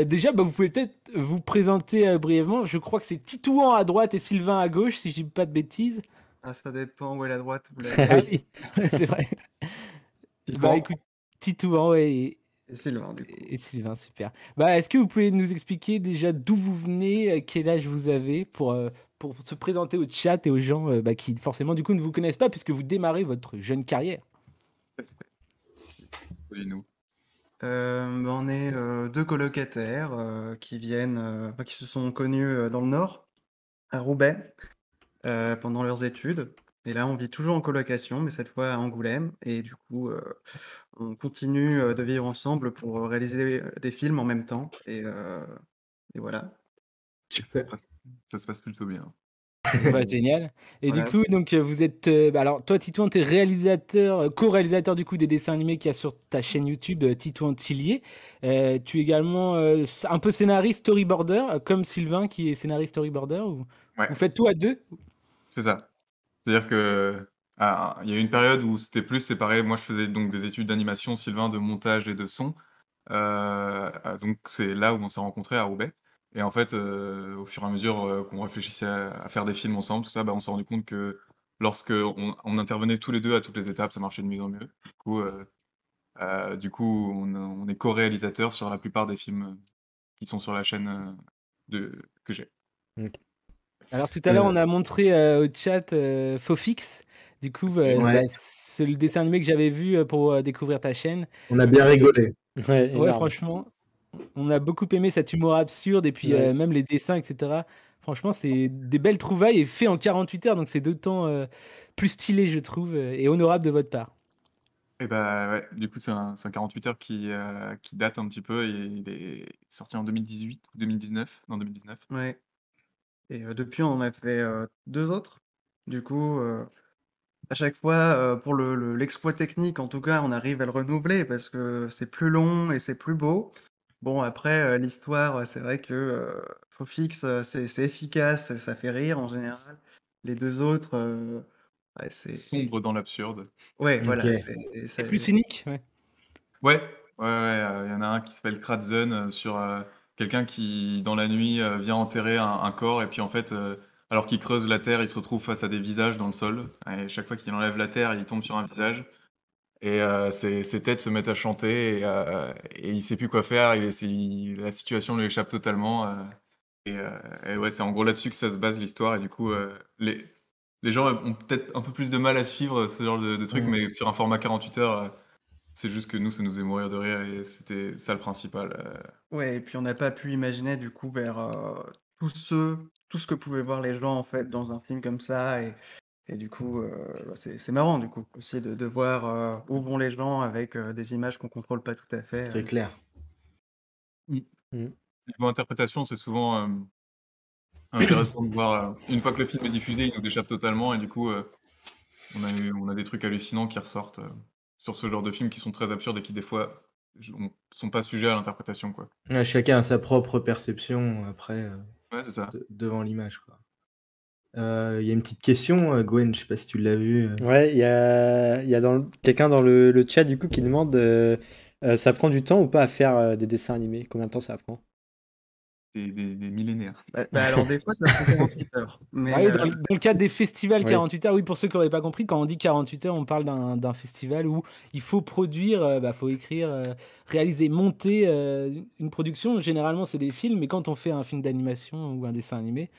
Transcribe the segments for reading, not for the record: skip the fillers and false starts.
Déjà, vous pouvez peut-être vous présenter brièvement. Je crois que c'est Titouan à droite et Sylvain à gauche, si je dis pas de bêtises. Ah, ça dépend où est la droite, vous l'avez Ah dit. oui, c'est vrai. Bah Titouan écoute, Titouan et Sylvain, du coup. et Sylvain, super. Bah, est-ce que vous pouvez nous expliquer déjà d'où vous venez, quel âge vous avez, pour se présenter au chat et aux gens qui forcément du coup ne vous connaissent pas puisque vous démarrez votre jeune carrière. nous. On est deux colocataires qui se sont connus dans le Nord, à Roubaix, pendant leurs études. Et là, on vit toujours en colocation, mais cette fois à Angoulême. Et du coup, on continue de vivre ensemble pour réaliser des films en même temps. Et voilà. Super. Ça se passe plutôt bien. Bah, génial. Et du Voilà. coup, donc, vous êtes. Alors, toi, Titouan, tu es réalisateur, co-réalisateur du coup des dessins animés qu'il y a sur ta chaîne YouTube, Titouan Tillier. Tu es également un peu scénariste, storyboarder, comme Sylvain qui est scénariste, storyboarder. Ou... Ouais. Vous faites tout à deux? C'est ça. C'est-à-dire que il y a eu une période où c'était plus séparé. Moi, je faisais donc des études d'animation, Sylvain de montage et de son. Donc c'est là où on s'est rencontrés à Roubaix. Et en fait, au fur et à mesure qu'on réfléchissait à faire des films ensemble, tout ça, on s'est rendu compte que lorsque on intervenait tous les deux à toutes les étapes, ça marchait de mieux en mieux. Du coup, on est co-réalisateur sur la plupart des films qui sont sur la chaîne que j'ai. Alors, tout à l'heure, on a montré au chat Fofix. Du coup, Ouais. c'est le dessin animé que j'avais vu pour découvrir ta chaîne. On a bien rigolé. Ouais, Ouais, énorme. franchement, on a beaucoup aimé cet humour absurde et puis Ouais. même les dessins, etc. Franchement, c'est des belles trouvailles et fait en 48 heures, donc c'est d'autant plus stylé, je trouve, et honorable de votre part. Et bah ouais, du coup, c'est un 48 heures qui date un petit peu et il est sorti en 2018 ou 2019. Non, 2019. Ouais. Et depuis, on en a fait deux autres. Du coup, à chaque fois, pour l'exploit technique, en tout cas, on arrive à le renouveler parce que c'est plus long et c'est plus beau. Bon, après, l'histoire, c'est vrai que Fofix, c'est efficace, ça fait rire en général. Les deux autres, ouais, Sombre dans l'absurde. Ouais, Ok. voilà, C'est plus cynique, ouais. Ouais, il y en a un qui s'appelle Kratzen sur quelqu'un qui, dans la nuit, vient enterrer un corps et puis en fait, alors qu'il creuse la terre, il se retrouve face à des visages dans le sol. Et chaque fois qu'il enlève la terre, il tombe sur un visage. Et ses têtes se mettent à chanter et il sait plus quoi faire. La situation lui échappe totalement. Et ouais, c'est en gros là-dessus que ça se base l'histoire. Et du coup, les gens ont peut-être un peu plus de mal à suivre ce genre de truc, mais sur un format 48 heures, c'est juste que nous, ça nous faisait mourir de rire et c'était ça le principal. Ouais, et puis on n'a pas pu imaginer du coup vers tout ce que pouvaient voir les gens en fait dans un film comme ça. Et du coup, c'est marrant du coup aussi de voir où vont les gens avec des images qu'on contrôle pas tout à fait. C'est clair. Niveau interprétation, c'est souvent intéressant de voir. Une fois que le film est diffusé, il nous échappe totalement et du coup, on a des trucs hallucinants qui ressortent sur ce genre de films qui sont très absurdes et qui des fois sont pas sujets à l'interprétation, quoi. Ouais, chacun a sa propre perception après Ouais, c'est ça. devant l'image, quoi. Il y a une petite question, Gwen, je sais pas si tu l'as vue. Ouais, il y a quelqu'un dans le chat du coup qui demande ça prend du temps ou pas à faire des dessins animés? Combien de temps ça prend? Des millénaires. Alors des fois ça prend 48 heures. Ah Mais oui, dans le cadre des festivals Oui. 48 heures, oui, pour ceux qui n'auraient pas compris, quand on dit 48 heures, on parle d'un festival où il faut produire, faut écrire, réaliser, monter une production. Généralement, c'est des films, mais quand on fait un film d'animation ou un dessin animé,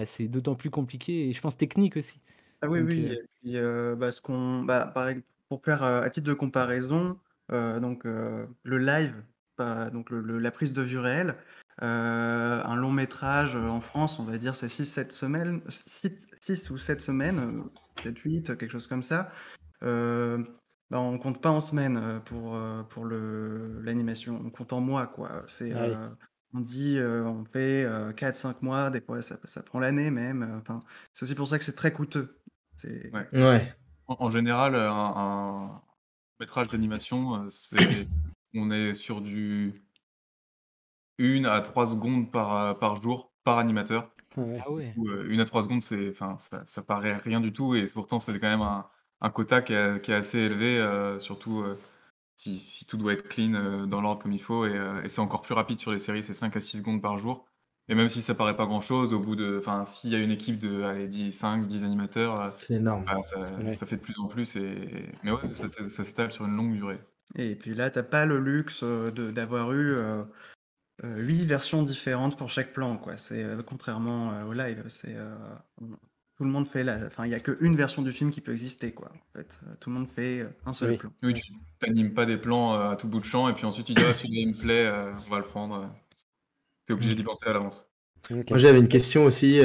c'est d'autant plus compliqué et je pense technique aussi. ah oui, Donc, oui, et puis pour faire à titre de comparaison, le live, donc la prise de vue réelle, un long métrage en France, on va dire, c'est 6 ou 7 semaines, 6 ou 7 semaines, peut-être 8, quelque chose comme ça. Euh, on compte pas en semaines pour l'animation, on compte en mois, quoi. Ah oui. On dit, on fait 4, 5 mois, des fois ça prend l'année même. Enfin, c'est aussi pour ça que c'est très coûteux. C'est Ouais. Ouais. En général, un métrage d'animation, on est sur du 1 à 3 secondes par jour, par animateur. Ouais. ah ouais. 1 à 3 secondes, enfin, ça paraît rien du tout et pourtant c'est quand même un quota qui est assez élevé, surtout si tout doit être clean dans l'ordre comme il faut. Et c'est encore plus rapide sur les séries, c'est 5 à 6 secondes par jour. Et même si ça paraît pas grand-chose, au bout de, enfin, s'il y a une équipe de, allez, 10 animateurs, C'est énorme. bah, Ouais. ça fait de plus en plus. Mais ouais, ça s'étale sur une longue durée. Et puis là, t'as pas le luxe d'avoir eu 8 versions différentes pour chaque plan, quoi. C'est contrairement au live, tout le monde fait enfin, il y a qu'une version du film qui peut exister, quoi. En fait, tout le monde fait un seul Oui. plan. Oui, tu t'animes pas des plans à tout bout de champ et puis ensuite tu dis ah celui-là il me plaît, on va le prendre. T'es obligé Ok. d'y penser à l'avance. Ok. Moi, j'avais une question aussi,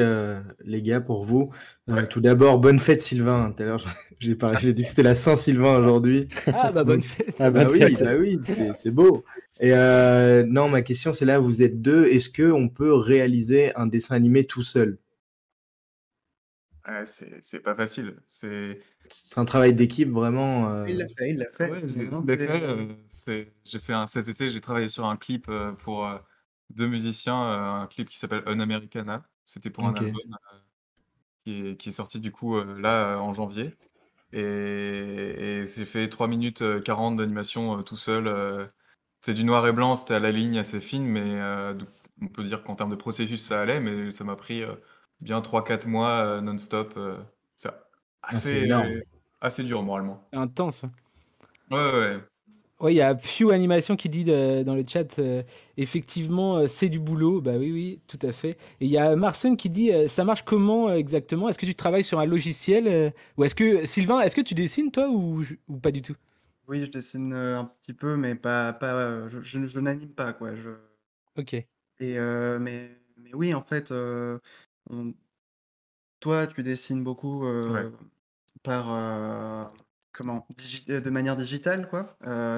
les gars, pour vous. Ouais. Tout d'abord, bonne fête, Sylvain. Tout à l'heure, j'ai dit que c'était la Saint-Sylvain aujourd'hui. Ah, bah, bonne Donc, fête. Ah, bonne fête. bah oui, c'est beau. Et non, ma question, c'est là, vous êtes deux. Est-ce qu'on peut réaliser un dessin animé tout seul? Ouais, c'est pas facile. C'est C'est un travail d'équipe vraiment. Il l'a fait, il l'a fait. ouais, Vraiment, je l'ai fait. J'ai fait cet été, j'ai travaillé sur un clip pour deux musiciens, un clip qui s'appelle Un Americana. C'était pour un Ok. album qui est sorti du coup là en janvier. Et j'ai fait 3 minutes 40 d'animation tout seul. C'est du noir et blanc, c'était à la ligne assez fine, mais on peut dire qu'en termes de processus, ça allait, mais ça m'a pris bien 3 4 mois non-stop. C'est Ah, c'est énorme. assez dur moralement. Intense. Ouais, ouais, ouais. Ouais, il y a Pew Animation qui dit dans le chat, effectivement, c'est du boulot. Bah oui, oui, tout à fait. Et il y a Marcel qui dit, ça marche comment exactement? Est-ce que tu travailles sur un logiciel ou est-ce que, Sylvain, est-ce que tu dessines toi ou pas du tout? Oui, je dessine un petit peu, mais pas, je n'anime pas, quoi. Ok. Mais oui, en fait, on- toi, tu dessines beaucoup Ouais. par, comment, de manière digitale, quoi.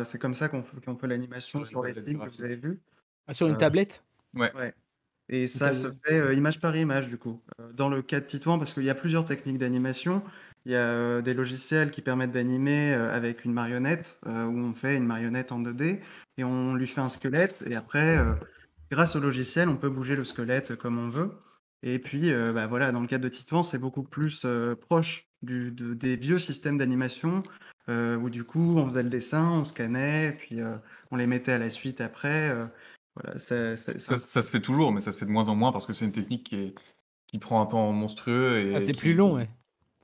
C'est comme ça qu'on fait l'animation Sur une sur les tablette films que vous avez graphique. vus. Ah, sur une Euh, tablette? Ouais. ouais. Et Une ça se tablette. fait image par image, du coup. Dans le cas de Titouan, parce qu'il y a plusieurs techniques d'animation. Il y a des logiciels qui permettent d'animer avec une marionnette, où on fait une marionnette en 2D et on lui fait un squelette. Et après, grâce au logiciel, on peut bouger le squelette comme on veut. Et puis, bah voilà, dans le cas de Titouan, c'est beaucoup plus proche des vieux systèmes d'animation, où du coup, on faisait le dessin, on scannait, puis on les mettait à la suite après. Voilà, c'est un peu. Ça se fait toujours, mais ça se fait de moins en moins parce que c'est une technique qui prend un temps monstrueux Ah, et c'est plus long, ouais.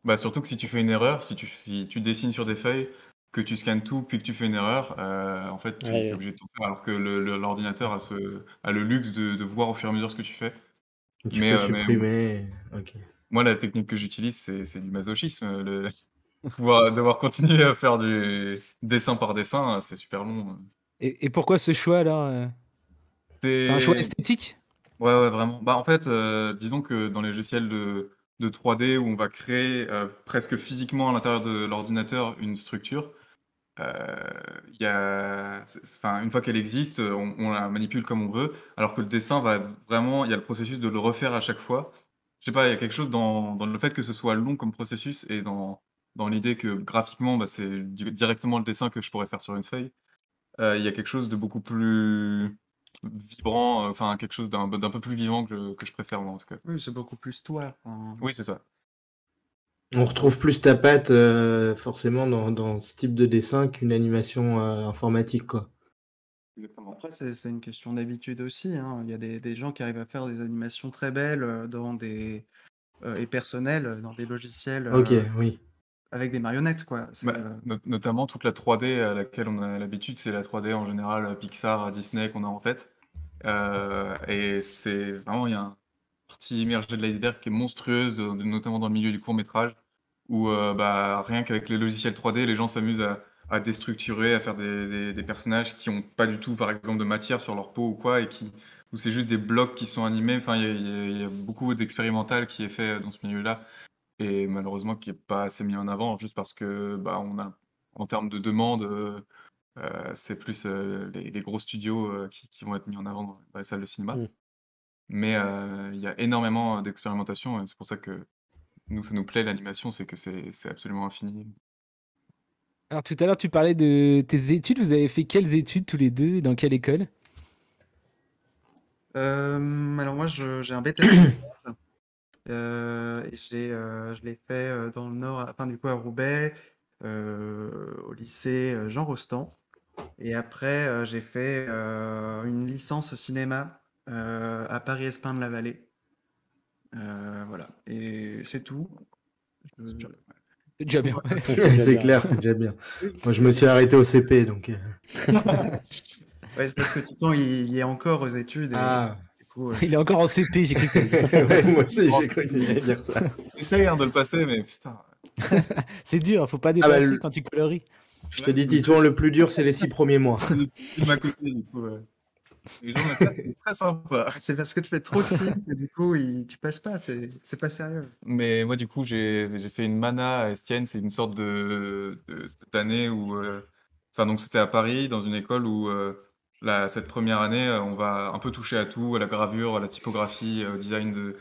bah, surtout que si tu fais une erreur, si tu dessines sur des feuilles, que tu scannes tout, puis que tu fais une erreur, en fait, tu es Ouais, obligé de tout faire, alors que l'ordinateur a le luxe de voir au fur et à mesure ce que tu fais. Tu peux Mais supprimer. Ok. moi, la technique que j'utilise, c'est du masochisme. Devoir continuer à faire du dessin par dessin, c'est super long. Et pourquoi ce choix alors c'est un choix C'est esthétique? Ouais, ouais, vraiment. Bah, en fait, disons que dans les logiciels de 3D où on va créer presque physiquement à l'intérieur de l'ordinateur une structure, il y a, enfin, une fois qu'elle existe, on la manipule comme on veut, alors que le dessin va vraiment, il y a le processus de le refaire à chaque fois. Je sais pas, il y a quelque chose dans le fait que ce soit long comme processus et dans l'idée que graphiquement, bah, c'est directement le dessin que je pourrais faire sur une feuille. Il y a quelque chose de beaucoup plus vibrant, enfin quelque chose d'un peu plus vivant que je préfère moi en tout cas. Oui, c'est beaucoup plus toi. Enfin, Oui, c'est ça. On retrouve plus ta patte forcément dans ce type de dessin qu'une animation informatique, quoi. Exactement. après, c'est une question d'habitude aussi, hein. Il y a des gens qui arrivent à faire des animations très belles et personnelles dans des logiciels Ok, oui. avec des marionnettes, quoi. Bah, notamment toute la 3D à laquelle on a l'habitude, c'est la 3D en général Pixar, Disney qu'on a en tête. Et c'est vraiment, il y a une partie immergée de l'iceberg qui est monstrueuse, notamment dans le milieu du court métrage, où bah, rien qu'avec les logiciels 3D, les gens s'amusent à déstructurer, à faire des personnages qui ont pas du tout, par exemple, de matière sur leur peau ou quoi, où c'est juste des blocs qui sont animés. Enfin, il y a beaucoup d'expérimental qui est fait dans ce milieu-là, et malheureusement qui est pas assez mis en avant, juste parce que bah, en termes de demande, c'est plus les gros studios qui vont être mis en avant dans les salles de cinéma. Mm. Mais il y a énormément d'expérimentation et c'est pour ça que nous, ça nous plaît l'animation, c'est que c'est absolument infini. Alors tout à l'heure, tu parlais de tes études. Vous avez fait quelles études tous les deux? Dans quelle école? alors moi, j'ai un BTS et je l'ai fait dans le Nord, enfin du coup à Roubaix, au lycée Jean Rostand. Et après, j'ai fait une licence au cinéma à Paris-Espin-de-la-Vallée. Voilà. Et c'est tout. C'est déjà Je- pas mal. C'est déjà bien. Voilà. C'est déjà C'est bien. clair, c'est déjà bien. Moi, je me suis arrêté au CP, donc. Ouais, c'est parce que Titan, il est encore aux études et Ah. du coup, Il est encore en CP, j'ai cru que t'allais dire. Ouais, moi aussi, Oh, j'ai cru qu'il allait dire ça. J'essaye de le passer, mais putain. C'est dur, faut pas Ah bah, dépasser quand tu colories. je te dis, Titouan, le plus dur, c'est les 6 premiers mois. C'est des films à côté, du coup. Les gens me c'est très sympa. c'est parce que tu fais trop de films et du coup, tu passes pas, c'est pas sérieux. Mais moi, du coup, j'ai fait une mana à Estienne. C'est une sorte d'année où. Enfin, donc, c'était à Paris, dans une école où, cette première année, on va un peu toucher à tout, à la gravure, à la typographie, au design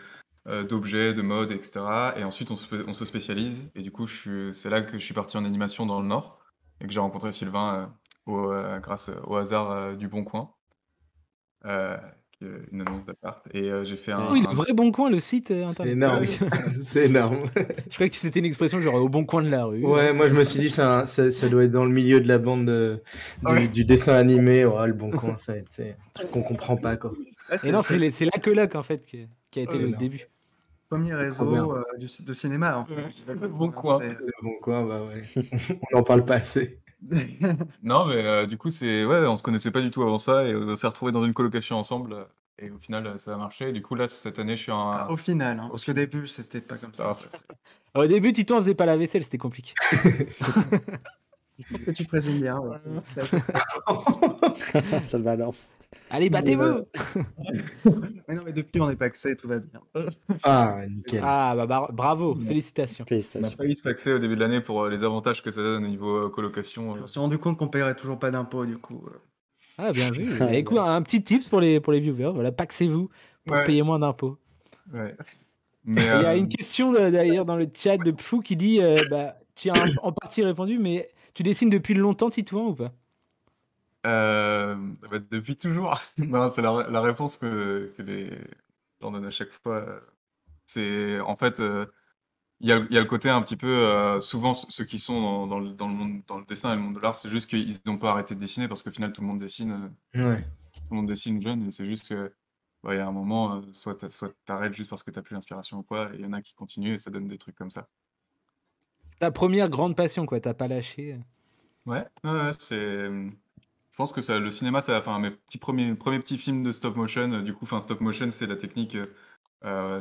d'objets, de mode, etc. Et ensuite, on se spécialise. Et du coup, c'est là que je suis parti en animation dans le Nord et que j'ai rencontré Sylvain grâce au hasard du Bon Coin, euh, une annonce d'appart. Et j'ai fait Oui, le vrai Bon Coin, le site C'est internet. énorme. C'est énorme. Je croyais que c'était une expression genre au bon coin de la rue. Ouais, moi, je me suis dit, ça doit être dans le milieu de la bande Ouais. du dessin animé. Oh, le Bon Coin, c'est un truc qu'on comprend pas, quoi. Ah, Et non, c'est la coloc en fait qui a été Ouais, le c'est début. le premier Trop réseau bien. de cinéma en fait. Le Bon Coin. Le Bon Coin, bah ouais. On n'en parle pas assez. Non, mais du coup, ouais, on se connaissait pas du tout avant ça et on s'est retrouvés dans une colocation ensemble. Et au final, ça a marché. Du coup, là, cette année, je suis Au final, hein, Au parce qu'au final. début, c'était pas comme Ça ça. va. Au début, Tito, on faisait pas la vaisselle, c'était compliqué. Je trouve que tu présumes bien. Ouais, c'est assez simple. Ça te balance. Allez, battez-vous! Mais non, mais depuis, on est paxé, tout va bien. Ah, nickel. Ah, bah bravo, Ouais. félicitations. On a Félicitations. failli se paxer au début de l'année pour les avantages que ça donne au niveau colocation. On s'est rendu compte qu'on paierait toujours pas d'impôts, du coup. Ah, bien vu. Ah, Écoute, bien. un petit tips pour les viewers. Voilà, paxez-vous pour Ouais, payer moins d'impôts. ouais. Mais Et il y a une question d'ailleurs dans le chat de Pfou qui dit bah, tu as en partie répondu, mais tu dessines depuis longtemps, Titouan, ou pas? bah, depuis toujours. Non, c'est la réponse que les gens donnent à chaque fois. C'est en fait, il y a le côté un petit peu, souvent ceux qui sont dans le monde, dans le dessin et le monde de l'art, c'est juste qu'ils n'ont pas arrêté de dessiner parce qu'au final tout le monde dessine, Ouais. tout le monde dessine jeune et c'est juste que bah, il y a un moment, soit t'arrêtes juste parce que t'as plus l'inspiration ou quoi, et il y en a qui continuent et ça donne des trucs comme ça. Ta première grande passion, quoi, t'as pas lâché. Ouais, ouais, je pense que le cinéma, enfin, mes premiers petits films de stop motion, du coup, enfin, stop motion, c'est la technique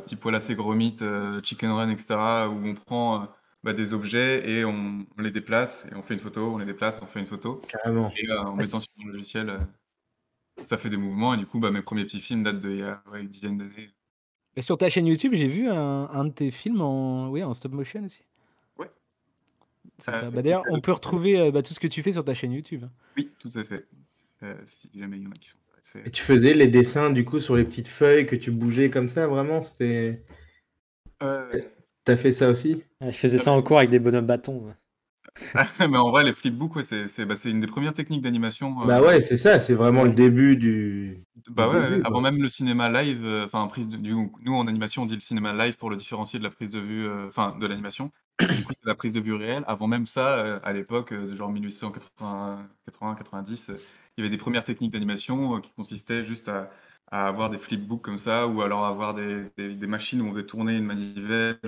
type Wallace et Gromit, Chicken Run, etc., où on prend bah, des objets et on les déplace et on fait une photo, on les déplace, on fait une photo. Carrément. Et en mettant sur le logiciel, ça fait des mouvements. Et du coup, bah, mes premiers petits films datent d'il y a une dizaine d'années. Et sur ta chaîne YouTube, j'ai vu un de tes films en stop motion aussi. Ouais. C'est ça. Bah, d'ailleurs, on peut retrouver tout ce que tu fais sur ta chaîne YouTube. Oui, tout à fait. Si jamais il y en a qui sont intéressés. Et tu faisais les dessins, du coup, sur les petites feuilles que tu bougeais comme ça, vraiment, c'était... T'as fait ça aussi? Je faisais ça en cours avec des bonhommes bâtons. Mais en vrai, les flipbooks, ouais, c'est une des premières techniques d'animation. Bah ouais, c'est ça, c'est vraiment le début Bah du ouais, début, avant quoi. même le cinéma live, enfin nous en animation on dit le cinéma live pour le différencier de la prise de vue, enfin de l'animation. Du coup c'est la prise de vue réelle. Avant même ça, à l'époque, de genre 1880-90, il y avait des premières techniques d'animation qui consistaient juste à avoir des flipbooks comme ça, ou alors avoir des machines où on faisait tourner une manivelle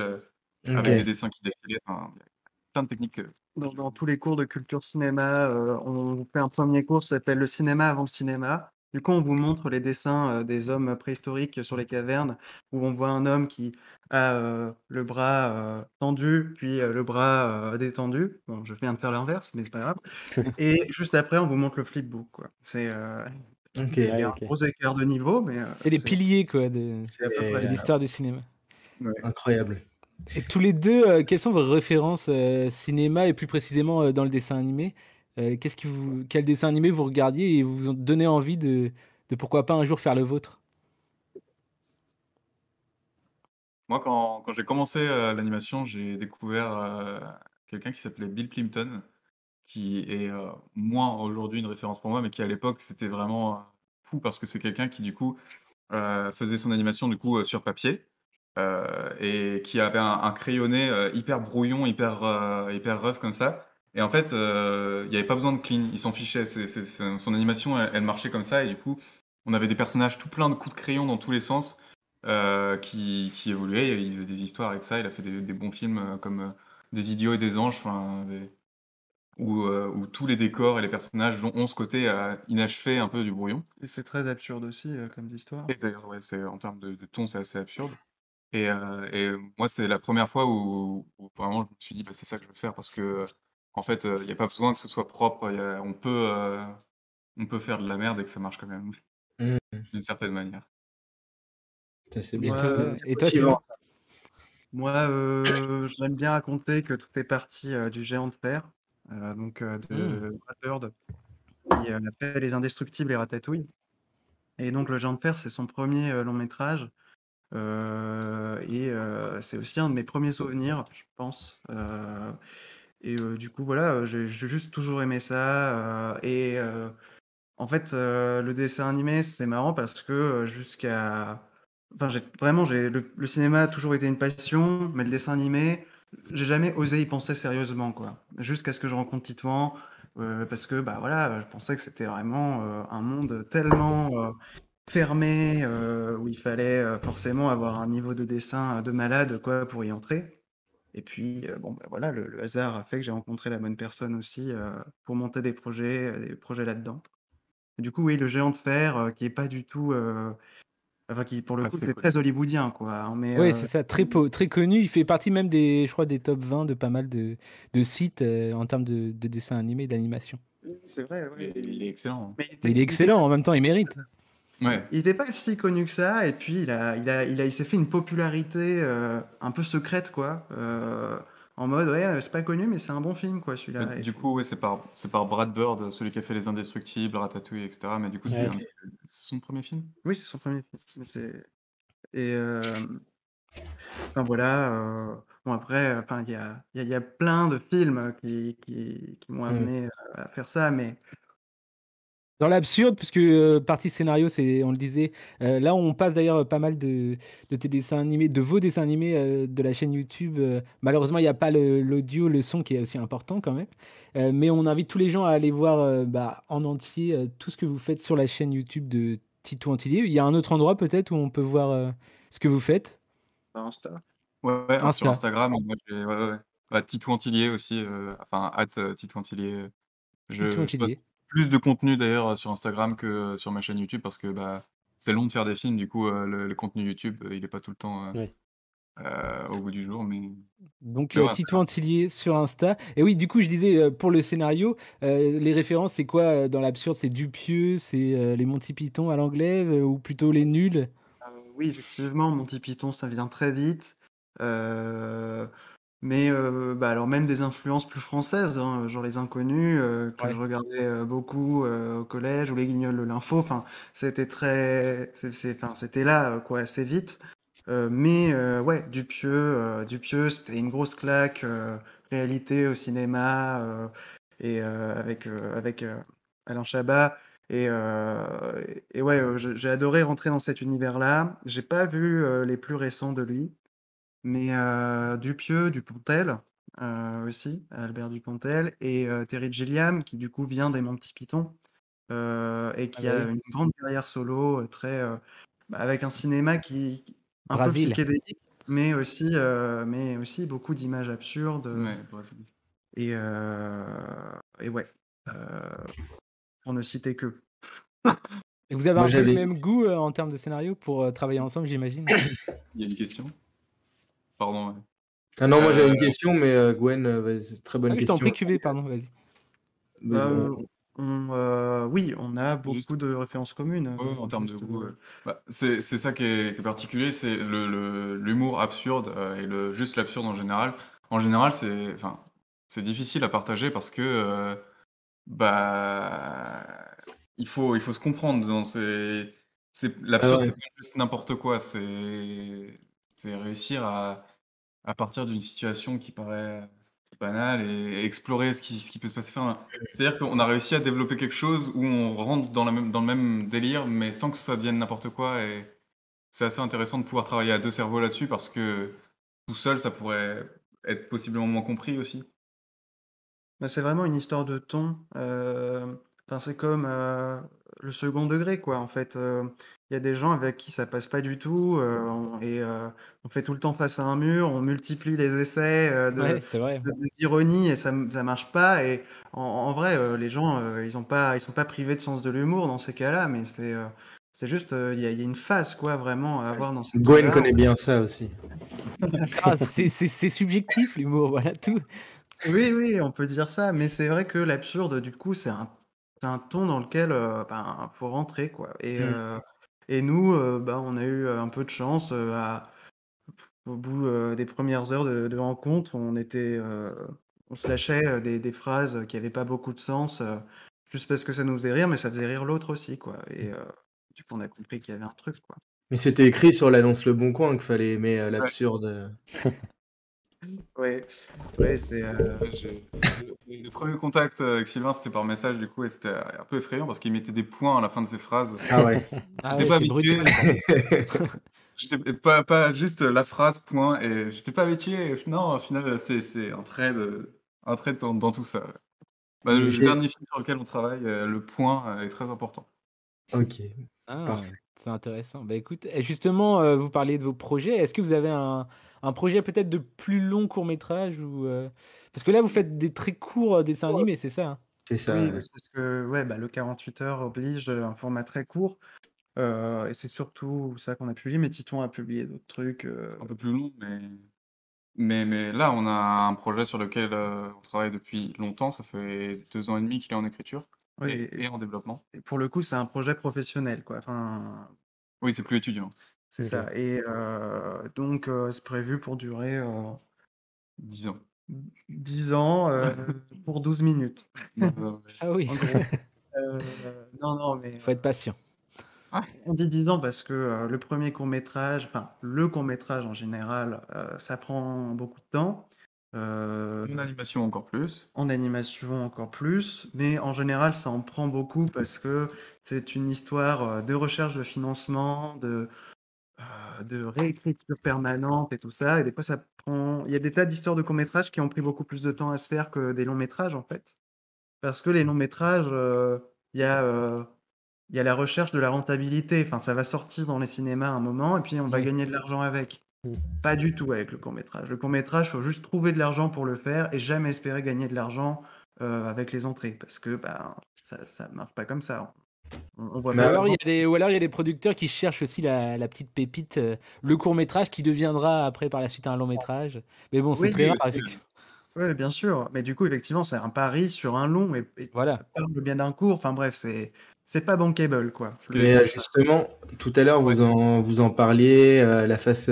avec des Ok. dessins qui défilaient. Enfin, il y a plein de techniques. Dans tous les cours de culture cinéma, on vous fait un premier cours, ça s'appelle le cinéma avant le cinéma. Du coup, on vous montre les dessins des hommes préhistoriques sur les cavernes, où on voit un homme qui a le bras tendu, puis le bras détendu. Bon, je viens de faire l'inverse, mais c'est pas grave. Et juste après, on vous montre le flipbook, quoi. Ok. Il y Ouais, a un ok. gros écart de niveau, mais C'est les piliers quoi, c'est à peu près de ça. l'histoire du cinéma. Ouais. Incroyable. Et tous les deux, quelles sont vos références cinéma et plus précisément dans le dessin animé? Quel dessin animé vous regardiez et vous ont donné envie de pourquoi pas un jour faire le vôtre? Moi, quand j'ai commencé l'animation, j'ai découvert quelqu'un qui s'appelait Bill Plimpton, qui est moins aujourd'hui une référence pour moi, mais qui à l'époque c'était vraiment fou parce que c'est quelqu'un qui du coup faisait son animation du coup sur papier et qui avait un crayonné hyper brouillon, hyper rough comme ça, Et en fait, il y avait pas besoin de clean, il s'en fichait. Son animation, elle marchait comme ça, et du coup, on avait des personnages tout plein de coups de crayon dans tous les sens, qui évoluaient. Il faisait des histoires avec ça. Il a fait des bons films comme Des idiots et des anges, enfin, où tous les décors et les personnages ont ce côté inachevé un peu du brouillon. Et c'est très absurde aussi comme histoire. Et d'ailleurs, ouais, en termes de ton, c'est assez absurde. Et moi, c'est la première fois où vraiment je me suis dit, bah, c'est ça que je veux faire parce que, en fait, il n'y a pas besoin que ce soit propre. On peut faire de la merde et que ça marche quand même, Mmh. d'une certaine manière. Ça, c'est Et bien. Moi, toi, euh, C'est et toi, motivant. Simon? moi j'aime bien raconter que tout est parti du géant de fer, donc Hmm. de Brad Bird, qui a fait Les Indestructibles et Ratatouille. Et donc, Le Géant de Fer, c'est son premier long métrage. C'est aussi un de mes premiers souvenirs, je pense. Du coup, voilà, j'ai juste toujours aimé ça. En fait, le dessin animé, c'est marrant parce que jusqu'à. Enfin, le cinéma a toujours été une passion, mais le dessin animé, j'ai jamais osé y penser sérieusement, quoi. Jusqu'à ce que je rencontre Titouan, parce que, bah voilà, je pensais que c'était vraiment un monde tellement fermé, où il fallait forcément avoir un niveau de dessin de malade, quoi, pour y entrer. Et puis, bon, bah voilà, le hasard a fait que j'ai rencontré la bonne personne aussi pour monter des projets là-dedans. Et du coup, oui, le géant de fer, qui est pas du tout, enfin qui pour le Ah, coup, c'est c'est cool. très hollywoodien, quoi, hein, Oui, c'est ça, très connu. Il fait partie même je crois, des top 20 de pas mal de sites en termes de dessins animés et d'animation. oui, c'est vrai, ouais. Il est excellent. Mais Mais il est excellent, en même temps, il mérite. Ouais. il était pas si connu que ça, et puis il s'est fait une popularité un peu secrète, quoi, en mode, ouais, c'est pas connu, mais c'est un bon film, quoi, celui-là. Et Du puis, coup, ouais, c'est par Brad Bird, celui qui a fait Les Indestructibles, Ratatouille, etc. Mais du coup, Ouais. c'est son premier film. oui, c'est son premier film. Et enfin voilà. Bon après, enfin il y a plein de films qui m'ont Mm. amené à faire ça, mais Dans l'absurde, puisque partie scénario, on le disait, là on passe d'ailleurs pas mal de tes dessins animés, de vos dessins animés de la chaîne YouTube. Malheureusement, il n'y a pas l'audio, le son qui est aussi important quand même. Mais on invite tous les gens à aller voir bah, en entier tout ce que vous faites sur la chaîne YouTube de Tito Antillier. Il y a un autre endroit peut-être où on peut voir ce que vous faites. pas Insta. Ouais, sur Insta. Instagram, moi, ouais, ouais. Titou Antillier aussi, enfin, Titou Antillier. Tito Je poste Antillier. plus de contenu d'ailleurs sur Instagram que sur ma chaîne YouTube parce que bah, c'est long de faire des films, du coup, le contenu YouTube, il est pas tout le temps Ouais. au bout du jour. Donc Mais ouais, Tito Antillier sur Insta. Et oui, du coup, je disais pour le scénario, les références, c'est quoi dans l'absurde? C'est Dupieux, c'est les Monty Python à l'anglaise ou plutôt les nuls? Oui, effectivement, Monty Python, ça vient très vite. Euh, bah alors même des influences plus françaises, hein, genre Les Inconnus, que je Ouais. regardais beaucoup au collège, ou Les Guignols de l'info. Enfin, c'était enfin, c'était là, quoi, assez vite. Ouais, Dupieux, c'était une grosse claque, réalité au cinéma, avec Alain Chabat. Et ouais, j'ai adoré rentrer dans cet univers-là. J'ai pas vu les plus récents de lui, mais Dupieux, Dupontel aussi, Albert Dupontel, et Terry Gilliam, qui du coup vient des Monty Python, et Ah qui bah a oui. une grande carrière solo, avec un cinéma un peu Brésil. psychédélique, mais aussi beaucoup d'images absurdes. ouais, bref. Et ouais, euh, pour ne citer que. Et vous avez Moi, un peu le j'avais. même goût en termes de scénario pour travailler ensemble, j'imagine. Il y a une question? Pardon. Ouais. Ah non, moi j'avais Euh, une question, mais Gwen, c'est une très Ah bonne oui, je t'en question. prie, QV, pardon, vas-y. Mais Bah, bon, oui, on a juste beaucoup de références communes. ouais, en termes de Juste, goût, bah, c'est ça qui est particulier, c'est l'humour absurde et juste l'absurde en général. En général, enfin, c'est difficile à partager parce que bah, il faut se comprendre dans ah l'absurde, ouais. c'est pas juste n'importe quoi, c'est réussir à partir d'une situation qui paraît banale et explorer ce qui peut se passer. Enfin, c'est-à-dire qu'on a réussi à développer quelque chose où on rentre dans le même délire, mais sans que ça devienne n'importe quoi. Et c'est assez intéressant de pouvoir travailler à deux cerveaux là-dessus parce que tout seul, ça pourrait être possiblement moins compris aussi. Bah, c'est vraiment une histoire de ton. Enfin, c'est comme le second degré, quoi. En fait, il y a des gens avec qui ça passe pas du tout, on fait tout le temps face à un mur, on multiplie les essais Ouais, c'est vrai. d'ironie et ça marche pas. Et en vrai, les gens, ils sont pas privés de sens de l'humour dans ces cas-là, mais c'est juste, il y a une phase, quoi, vraiment à avoir dans cet Gwen art. connaît bien ça aussi. Ah, c'est subjectif l'humour, voilà tout. Oui, oui, on peut dire ça, mais c'est vrai que l'absurde, du coup, c'est un ton dans lequel ben, faut rentrer, quoi. Et nous, bah, on a eu un peu de chance au bout des premières heures de rencontre, on se lâchait des phrases qui n'avaient pas beaucoup de sens, juste parce que ça nous faisait rire, mais ça faisait rire l'autre aussi, quoi. Du coup, on a compris qu'il y avait un truc, quoi. Mais c'était écrit sur l'annonce Le Bon Coin qu'il fallait aimer Ouais. l'absurde. Oui, ouais, c'est. Ouais, le premier contact avec Sylvain, c'était par message, du coup, et c'était un peu effrayant parce qu'il mettait des points à la fin de ses phrases. Ah ouais. Ah J'étais ouais, pas c'est habitué. brutal, ça. J'étais pas juste la phrase, point, et j'étais pas habitué. Et non, au final, c'est un trait dans tout ça. Ouais. Bah, Mais le dernier film sur lequel on travaille, le point est très important. Ok, Ah, parfait. c'est intéressant. Bah, écoute, et justement, vous parliez de vos projets. Est-ce que vous avez un projet peut-être de plus long court-métrage ou, parce que là, vous faites des très courts, dessins animés, c'est ça, hein? C'est ça. Oui, Ouais. c'est parce que ouais, bah, le 48 heures oblige un format très court. Et c'est surtout ça qu'on a publié, mais Titon a publié d'autres trucs. Un peu plus long, mais là, on a un projet sur lequel on travaille depuis longtemps. Ça fait 2 ans et demi qu'il est en écriture Oui, et en développement. et pour le coup, c'est un projet professionnel, quoi. Enfin, Oui, c'est plus étudiant. c'est Ok. ça. Et donc, c'est prévu pour durer 10 ans. 10 ans pour 12 minutes, Non, non, Ah oui, en gros. Euh, non, non, mais faut être patient. on dit 10 ans parce que le premier court-métrage, enfin, le court-métrage en général, ça prend beaucoup de temps. en animation encore plus. En animation encore plus, mais en général, ça en prend beaucoup parce que c'est une histoire de recherche de financement, de réécriture permanente et tout ça. Et des fois, ça prend. Il y a des tas d'histoires de courts-métrages qui ont pris beaucoup plus de temps à se faire que des longs-métrages, en fait. Parce que les longs-métrages, il y a, euh, il y a la recherche de la rentabilité. Enfin, ça va sortir dans les cinémas à un moment et puis on va Oui. gagner de l'argent avec. Mm. Pas du tout avec le court-métrage. Le court-métrage, faut juste trouver de l'argent pour le faire et jamais espérer gagner de l'argent avec les entrées. Parce que bah, ça marche pas comme ça. On voit Ou pas Bah, alors il souvent. y a des producteurs qui cherchent aussi la petite pépite, le court-métrage qui deviendra après par la suite un long-métrage. Mais bon, c'est Oui, très oui, rare Aussi, effectivement. ouais, bien sûr. Mais du coup, effectivement, c'est un pari sur un long et Voilà. parle bien d'un court. Enfin bref, c'est pas bankable, quoi. ce Je qui le est- mais dis. justement, tout à l'heure, Ouais. vous en parliez, la face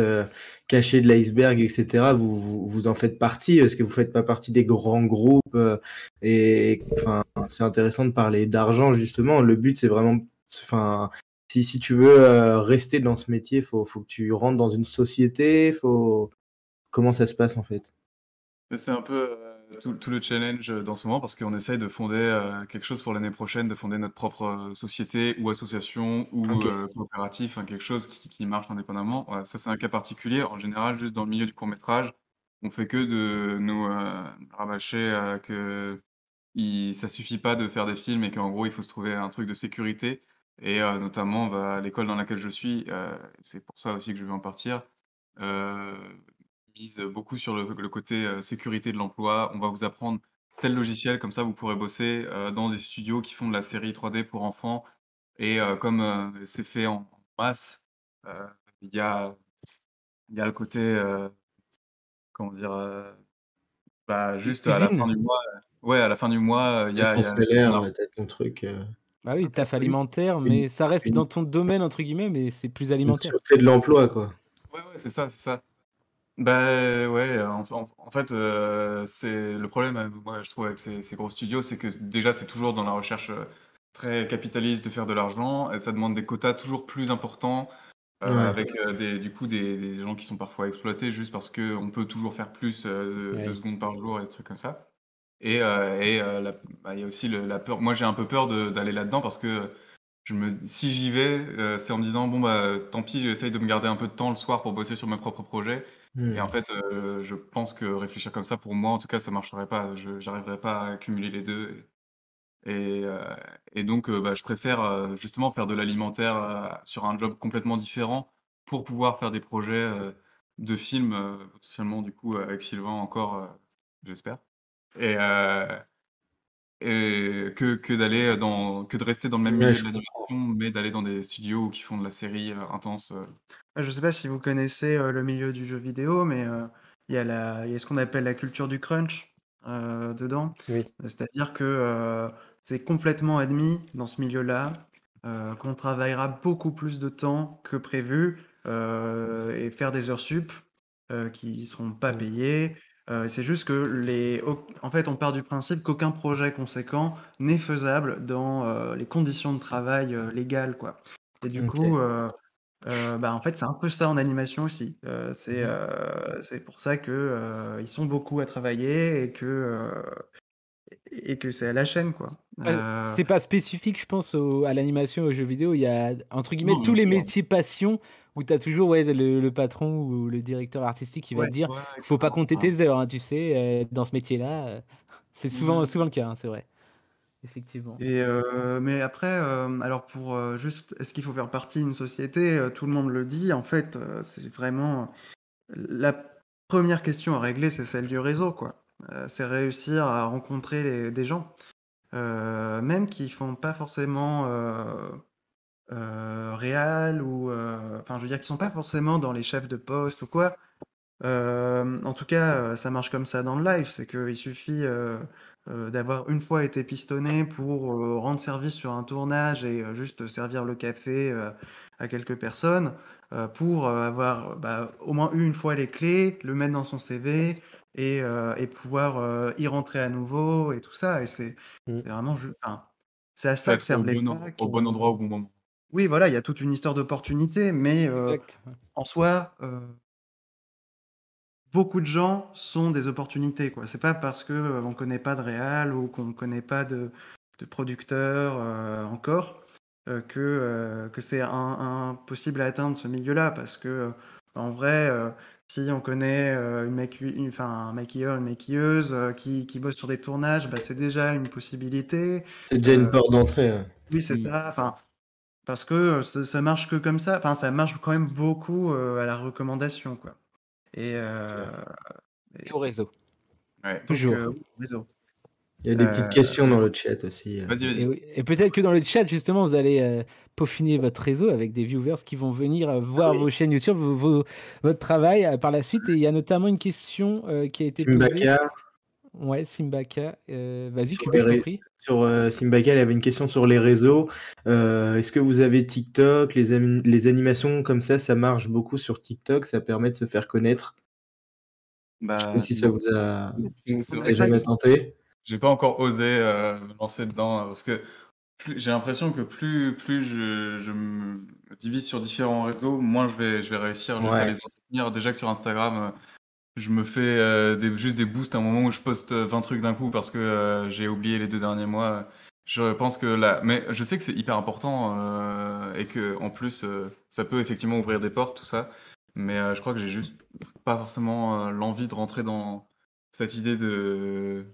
cachée de l'iceberg, etc. Vous en faites partie. Est-ce que vous faites pas partie des grands groupes et enfin, c'est intéressant de parler d'argent, justement. Le but, c'est vraiment, enfin, si tu veux rester dans ce métier, faut que tu rentres dans une société. Comment ça se passe en fait? Mais c'est un peu tout le challenge dans ce moment parce qu'on essaye de fonder quelque chose pour l'année prochaine, de fonder notre propre société ou association ou Ok. coopérative, enfin, quelque chose qui marche indépendamment. Voilà, ça, c'est un cas particulier. En général, juste dans le milieu du court-métrage, on fait que de nous rabâcher que ça suffit pas de faire des films et qu'en gros, il faut se trouver un truc de sécurité. Et notamment, bah, à l'école dans laquelle je suis, c'est pour ça aussi que je vais en partir. euh, mise beaucoup sur le côté sécurité de l'emploi. On va vous apprendre tel logiciel, comme ça vous pourrez bosser dans des studios qui font de la série 3D pour enfants. Et comme c'est fait en masse, euh, il y a, il y a le côté, comment dire, bah, juste à la fin Usine. du mois, ouais, à la fin du mois, T'as ton il y a ton salaire, argent. t'as ton truc, Bah oui, taf Oui. alimentaire, une, mais ça reste une, dans ton domaine entre guillemets, mais c'est plus une alimentaire. sûreté de l'emploi, quoi. Ouais, ouais, c'est ça, c'est ça. Bah ouais, en fait, c'est le problème, moi je trouve avec ces gros studios, c'est que déjà c'est toujours dans la recherche très capitaliste de faire de l'argent, et ça demande des quotas toujours plus importants, Ouais. avec du coup des gens qui sont parfois exploités juste parce qu'on peut toujours faire plus de Oui. secondes par jour et des trucs comme ça. Bah, il y a aussi la peur. Moi j'ai un peu peur d'aller là-dedans parce que si j'y vais, c'est en me disant bon bah tant pis, j'essaye de me garder un peu de temps le soir pour bosser sur mes propres projets. Et en fait, je pense que réfléchir comme ça, pour moi, en tout cas, ça marcherait pas. J'arriverais pas à cumuler les deux. Et, euh, et donc, bah, je préfère justement faire de l'alimentaire sur un job complètement différent pour pouvoir faire des projets de films, potentiellement, du coup, avec Sylvain encore, j'espère. Et, euh, et que de rester dans le même Ouais, milieu je de comprends. l'animation, mais d'aller dans des studios qui font de la série intense. Je sais pas si vous connaissez le milieu du jeu vidéo, mais il y a ce qu'on appelle la culture du crunch dedans. Oui. C'est-à-dire que c'est complètement admis dans ce milieu-là qu'on travaillera beaucoup plus de temps que prévu et faire des heures sup qui seront pas Mm. payées. C'est juste que en fait, on part du principe qu'aucun projet conséquent n'est faisable dans les conditions de travail légales, quoi. Et du Ok. coup, bah, en fait, c'est un peu ça en animation aussi. C'est pour ça que ils sont beaucoup à travailler et que c'est à la chaîne, quoi. C'est pas spécifique, je pense, à l'animation, aux jeux vidéo. Il y a, entre guillemets, Non, tous bien les sûr. métiers passion où tu as toujours le patron ou le directeur artistique qui va te Ouais. dire Ouais, faut pas clairement. compter tes heures, hein, tu sais, dans ce métier-là. C'est souvent, Mhm. souvent le cas, hein, c'est vrai. Effectivement. Mais après, alors pour juste, est-ce qu'il faut faire partie d'une société? Tout le monde le dit. En fait, c'est vraiment la première question à régler, c'est celle du réseau, quoi. C'est réussir à rencontrer des gens, même qui font pas forcément réal ou enfin, je veux dire, qui sont pas forcément dans les chefs de poste ou quoi. En tout cas, ça marche comme ça dans le live, c'est qu'il suffit d'avoir une fois été pistonné pour rendre service sur un tournage et juste servir le café à quelques personnes, pour avoir bah, au moins eu une fois les clés, le mettre dans son CV et pouvoir y rentrer à nouveau et tout ça. Et Mm. c'est vraiment, enfin, c'est à Faut ça que être servent les facs. au bon endroit au bon moment. Oui, voilà, il y a toute une histoire d'opportunité, mais Exact. en soi, beaucoup de gens sont des opportunités, quoi. C'est pas parce que on connaît pas de réal ou qu'on connaît pas de producteur encore que c'est impossible à atteindre ce milieu-là, parce que en vrai, si on connaît enfin, un maquilleur, une maquilleuse qui bosse sur des tournages, bah, c'est déjà une possibilité. C'est déjà une Euh, porte d'entrée. Ouais. oui, c'est Mm, ça. c'est Enfin, ça. parce que ça marche que comme ça. Enfin, ça marche quand même beaucoup à la recommandation, quoi. Et, Clair. Et au réseau, Ouais. donc, toujours. oui, réseau. Il y a des petites Euh, questions dans le chat aussi. Vas-y, Et, vas-y. oui. Et peut-être que dans le chat, justement, vous allez peaufiner votre réseau avec des viewers qui vont venir Ah voir oui. vos chaînes YouTube, votre travail par la suite. Et il y a notamment une question qui a été posée. Simbaka, Ouais, Simbaka. Vas-y, sur tu peux, les je t'en ré- prie. sur Simbaka, il avait une question sur les réseaux. Est-ce que vous avez TikTok, les animations comme ça marche beaucoup sur TikTok, ça permet de se faire connaître. Je sais pas Bah, si ça non. C'est on vous n'avait a vrai que pas jamais dit. tenté. j'ai pas encore osé me lancer dedans parce que j'ai l'impression que plus je me divise sur différents réseaux, moins je vais réussir juste à Ouais. les entretenir. Déjà que sur Instagram, je me fais juste des boosts à un moment où je poste 20 trucs d'un coup parce que j'ai oublié les 2 derniers mois. Je pense que là, mais je sais que c'est hyper important et que en plus ça peut effectivement ouvrir des portes tout ça. Mais je crois que j'ai juste pas forcément l'envie de rentrer dans cette idée De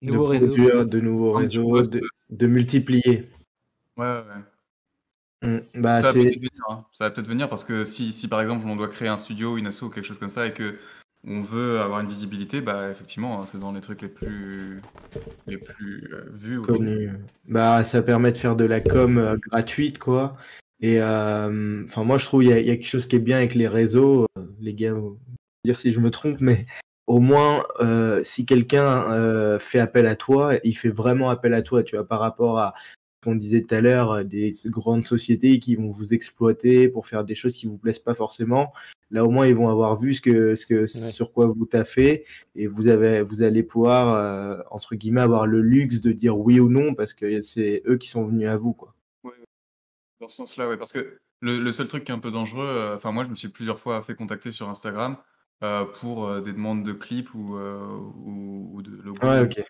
Nouveau réseau. produire de nouveaux prendre du réseaux, post. de multiplier. Ouais, ouais, ouais. Bah, Ça va peut-être c'est venir, hein. Ça va peut-être venir parce que si par exemple on doit créer un studio, une asso ou quelque chose comme ça et que on veut avoir une visibilité, bah effectivement, hein, c'est dans les trucs les plus vus aujourd'hui. connu. Bah, ça permet de faire de la com gratuite, quoi. Et enfin, moi, je trouve il y a quelque chose qui est bien avec les réseaux. Les gars, vous dire si je me trompe, mais au moins, si quelqu'un fait appel à toi, il fait vraiment appel à toi, tu vois, par rapport à ce qu'on disait tout à l'heure, des grandes sociétés qui vont vous exploiter pour faire des choses qui vous plaisent pas forcément. Là, au moins, ils vont avoir vu Ouais. sur quoi vous taffez et vous allez pouvoir, entre guillemets, avoir le luxe de dire oui ou non parce que c'est eux qui sont venus à vous, quoi. Ouais, ouais, dans ce sens-là, ouais, parce que le seul truc qui est un peu dangereux, enfin moi je me suis plusieurs fois fait contacter sur Instagram pour des demandes de clips ou de Ouais, logos. ok.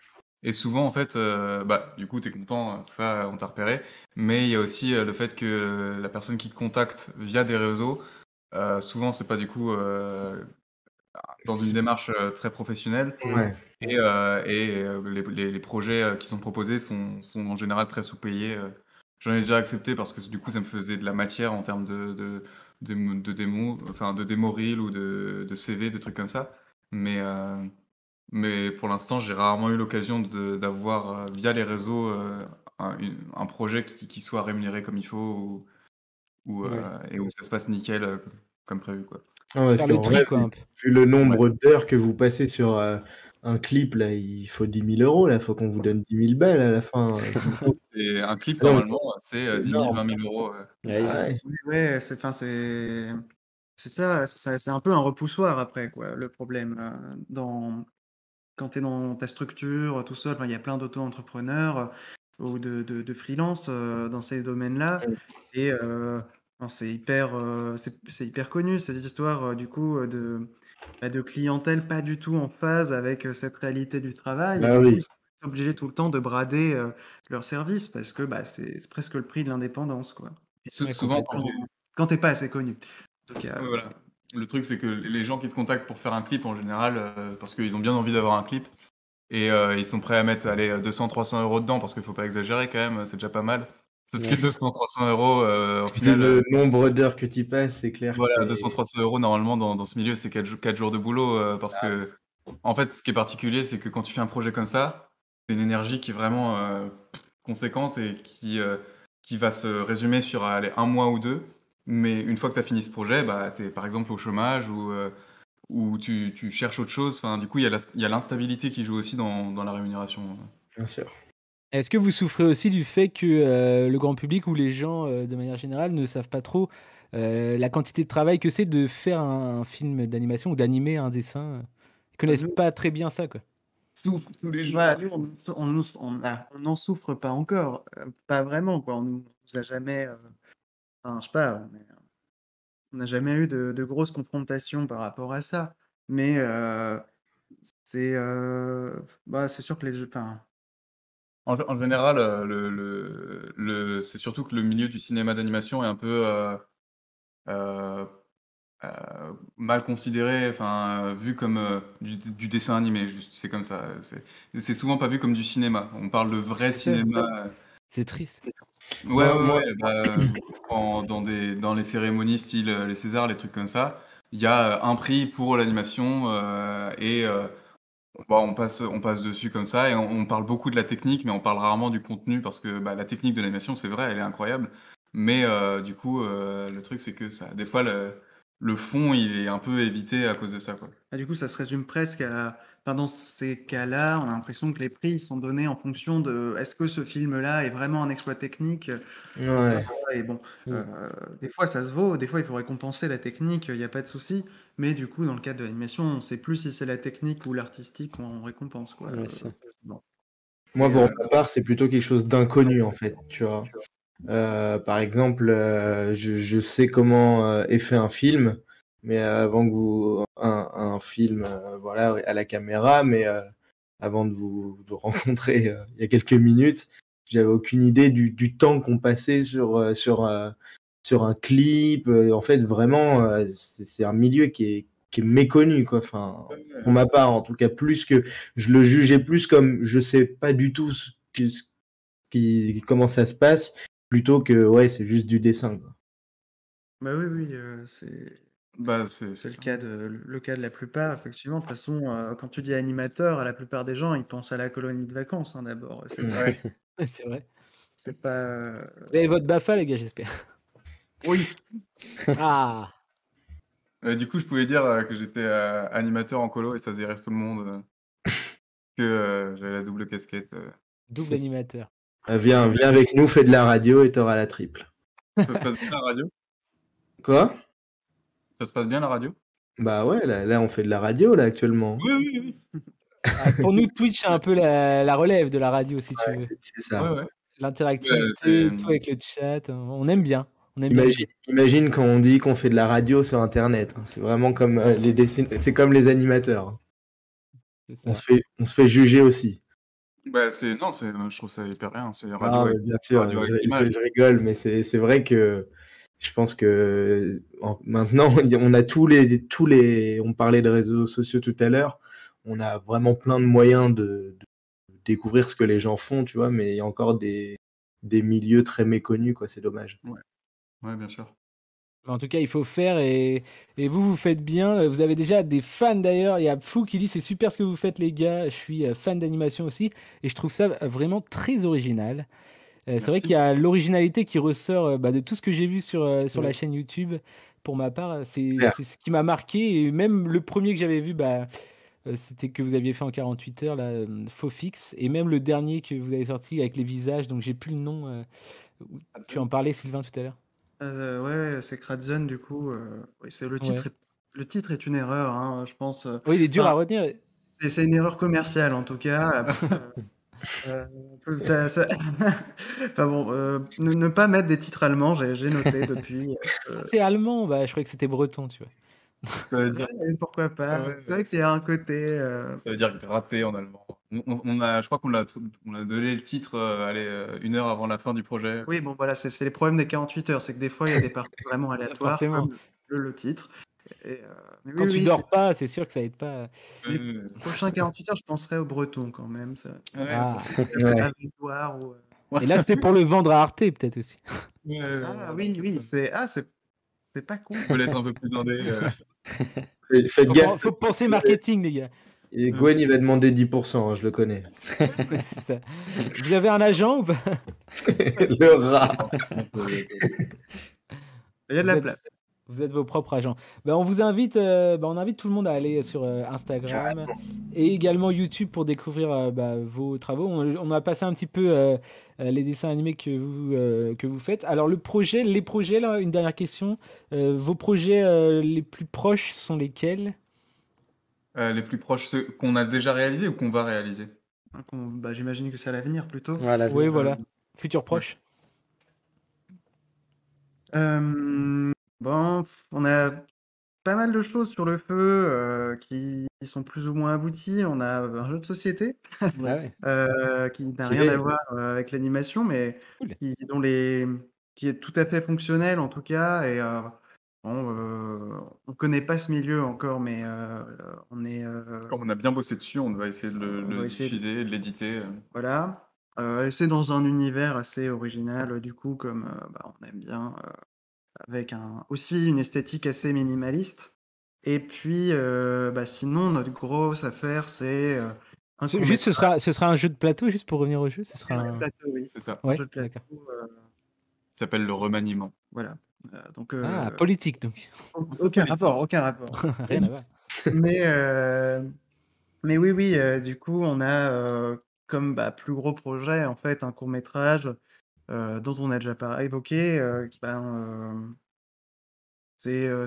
Et souvent en fait, bah du coup t'es content, ça on t'a repéré, mais il y a aussi le fait que la personne qui te contacte via des réseaux, souvent c'est pas du coup dans une démarche très professionnelle. Ouais. Et, les projets qui sont proposés sont en général très sous-payés. J'en ai déjà accepté parce que du coup, ça me faisait de la matière en termes de démo, enfin de démo reel ou de CV, de trucs comme ça. Mais pour l'instant, j'ai rarement eu l'occasion d'avoir via les réseaux un projet qui soit rémunéré comme il faut Ouais. et où ça se passe nickel comme prévu, quoi. Ah, parce Faire le qu'en tri, vrai, quoi, un peu. vu le nombre d'heures que vous passez sur un clip, là, il faut 10 000 euros. Là, il faut qu'on vous donne 10 000 balles à la fin. Et un clip, Non, mais normalement, c'est c'est 10 000, énorme. 20 000 euros. Ouais. Ah ouais. Oui, ouais, c'est ça, c'est un peu un repoussoir après, quoi, le problème. Quand tu es dans ta structure, tout seul, enfin, il y a plein d'auto-entrepreneurs ou de freelance dans ces domaines-là. Et enfin, c'est hyper connu, ces histoires, du coup, de clientèle pas du tout en phase avec cette réalité du travail. Et Bah du coup, oui. ils sont obligés tout le temps de brader leurs services parce que bah, c'est presque le prix de l'indépendance, quoi. Et Ouais, Souvent, complètement. quand t'es pas assez connu. En tout cas, ouais, voilà. Le truc, c'est que les gens qui te contactent pour faire un clip, en général, parce qu'ils ont bien envie d'avoir un clip, et ils sont prêts à mettre, allez, 200-300 euros dedans, parce qu'il faut pas exagérer quand même, c'est déjà pas mal. Sauf que Ouais. 200-300 euros, au Vu final, le nombre d'heures que tu passes, c'est clair que voilà, c'est. 200-300 euros, normalement, dans ce milieu, c'est 4 jours de boulot, parce que, en fait, ce qui est particulier, c'est que quand tu fais un projet comme ça, c'est une énergie qui est vraiment conséquente et qui va se résumer sur allez, un mois ou deux. Mais une fois que tu as fini ce projet, bah, tu es par exemple au chômage ou tu cherches autre chose. Enfin, du coup, il y a l'instabilité qui joue aussi dans la rémunération. Bien sûr. Est-ce que vous souffrez aussi du fait que le grand public ou les gens, de manière générale, ne savent pas trop la quantité de travail que c'est de faire un film d'animation ou d'animer un dessin? Ils connaissent nous, pas très bien ça, quoi. Tous les jours. ouais, on n'en souffre pas encore, pas vraiment, quoi. On nous a jamais, enfin, je sais pas, on n'a jamais eu de grosses confrontations par rapport à ça. Mais c'est sûr que enfin, En général, c'est surtout que le milieu du cinéma d'animation est un peu euh, mal considéré, enfin vu comme du dessin animé, juste, c'est comme ça. C'est souvent pas vu comme du cinéma. On parle de vrai C'est ça. cinéma. C'est triste. Ouais, ouais, Moi, ouais. Dans les cérémonies style les Césars, les trucs comme ça, il y a un prix pour l'animation bon, on passe dessus comme ça et on parle beaucoup de la technique, mais on parle rarement du contenu parce que bah, la technique de l'animation, c'est vrai, elle est incroyable. Mais du coup, le truc, c'est que ça, des fois, le fond, il est un peu évité à cause de ça, quoi. du coup, ça se résume presque à. Enfin, dans ces cas-là, on a l'impression que les prix sont donnés en fonction de est-ce que ce film-là est vraiment un exploit technique ou pas. ouais. Et bon, Mm. des fois ça se vaut, des fois il faut récompenser la technique, il n'y a pas de souci. Mais du coup, dans le cadre de l'animation, on ne sait plus si c'est la technique ou l'artistique qu'on récompense, quoi. Ouais, ça. Bon. Moi, Et, pour ma part, c'est plutôt quelque chose d'inconnu, en fait, tu vois. Par exemple, je sais comment est fait un film, mais avant que vous un film, voilà, à la caméra, mais avant de vous rencontrer il y a quelques minutes, j'avais aucune idée du temps qu'on passait sur un clip. En fait, vraiment, c'est un milieu qui est méconnu, quoi. Enfin, pour ma part, en tout cas, plus que je le jugeais plus comme je sais pas du tout comment ça se passe, plutôt que ouais, c'est juste du dessin, quoi. bah oui, oui, c'est. Bah, c'est C'est ça. le cas de la plupart, effectivement. De toute façon, quand tu dis animateur, la plupart des gens, ils pensent à la colonie de vacances, hein, d'abord. C'est pas, Ouais. C'est vrai. c'est pas. Vous avez votre BAFA, les gars, j'espère. Oui. Ah! Du coup, je pouvais dire que j'étais animateur en colo et ça faisait rire tout le monde, que j'avais la double casquette. Double animateur. Viens avec nous, fais de la radio et t'auras la triple. Ça se passe bien la radio? Quoi? Ça se passe bien la radio? Bah ouais, là, on fait de la radio, là, actuellement. Oui, oui, oui. Pour nous, Twitch, c'est un peu la relève de la radio, si tu veux. C'est Ouais, ça. ouais. L'interactivité, tout avec le chat, on aime bien. On aime bien. Imagine quand on dit qu'on fait de la radio sur Internet, hein. C'est vraiment comme c'est comme les animateurs, hein. C'est ça. On se fait juger aussi. Bah, je trouve ça hyper bien. C'est Ah, mais bien sûr, radio avec l'image. je rigole, mais c'est vrai que Je pense que maintenant, on a on parlait de réseaux sociaux tout à l'heure, on a vraiment plein de moyens de découvrir ce que les gens font, tu vois, mais il y a encore des milieux très méconnus, quoi, c'est dommage. Ouais, bien sûr. En tout cas, il faut faire et vous faites bien. Vous avez déjà des fans d'ailleurs. Il y a Flou qui dit c'est super ce que vous faites les gars. Je suis fan d'animation aussi et je trouve ça vraiment très original. C'est vrai Merci. qu'il y a l'originalité qui ressort de tout ce que j'ai vu sur la Ouais. chaîne YouTube. Pour ma part, c'est Claire. c'est ce qui m'a marqué et même le premier que j'avais vu, c'était que vous aviez fait en 48 heures, là, Faux Fix, et même le dernier que vous avez sorti avec les visages, donc j'ai plus le nom. Tu en parlais, Sylvain, tout à l'heure. Ouais, c'est Kratzen du coup, oui, Ouais. le titre est une erreur, hein, je pense, Oui, il est dur à enfin, retenir. c'est une erreur commerciale en tout cas, parce que, ça enfin bon, ne pas mettre des titres allemands, j'ai noté depuis, C'est allemand, je croyais que c'était breton, tu vois. Ça veut dire, ouais, pourquoi pas? ouais, C'est vrai qu'il y a un côté, ça veut dire gratter en allemand. Je crois on a donné le titre, allez, 1 heure avant la fin du projet. oui, bon voilà, c'est les problèmes des 48 heures, c'est que des fois il y a des parties vraiment aléatoires Forcément. comme le titre et mais Quand oui, tu oui, dors pas, c'est sûr que ça aide pas. les Euh, prochains 48 heures, je penserai au breton quand même, ça ouais, Ah. s'appelle Ouais. La Victoire ou, Et là, c'était pour le vendre à Arte, peut-être aussi. ouais, ah voilà, oui, c'est oui, ça. c'est pas con. On peut l'être un peu plus indé. Faites gaffe, Faut penser marketing, les gars. et Gwen, il va demander 10%, hein, je le connais. Ouais, c'est ça. Vous avez un agent ou pas? Le rat. Il y a de Vous la êtes, place. vous êtes vos propres agents. On vous invite, on invite tout le monde à aller sur Instagram et également YouTube pour découvrir vos travaux. On a passé un petit peu les dessins animés que vous faites. Alors les projets là, une dernière question. Vos projets les plus proches sont lesquels? Les plus proches, ceux qu'on a déjà réalisés ou qu'on va réaliser? Hein, j'imagine que c'est à l'avenir plutôt. Ouais, à Oui, l'avenir. voilà. Futur Ouais. proche. Bon, on a pas mal de choses sur le feu qui sont plus ou moins abouties. On a un jeu de société Ah ouais. qui n'a rien à Stylé. voir avec l'animation, mais Cool. qui, dont les, qui est tout à fait fonctionnel en tout cas. Et bon, on connaît pas ce milieu encore, mais on est, Comme on a bien bossé dessus, on va essayer de on le va essayer de, diffuser, de l'éditer. voilà. Et c'est dans un univers assez original, du coup, comme on aime bien, avec aussi une esthétique assez minimaliste. Et puis, sinon, notre grosse affaire, c'est un Juste, court-métrage. ce sera un jeu de plateau, juste pour revenir au jeu. Ce sera Un jeu de un. plateau, oui. C'est ça. Un Ouais, jeu de plateau, d'accord. Ça s'appelle le remaniement. voilà. Donc, Ah, politique donc. aucun rapport, aucun rapport. Rien à voir. Mais, mais oui, oui, du coup, on a comme plus gros projet, en fait, un court-métrage dont on a déjà évoqué.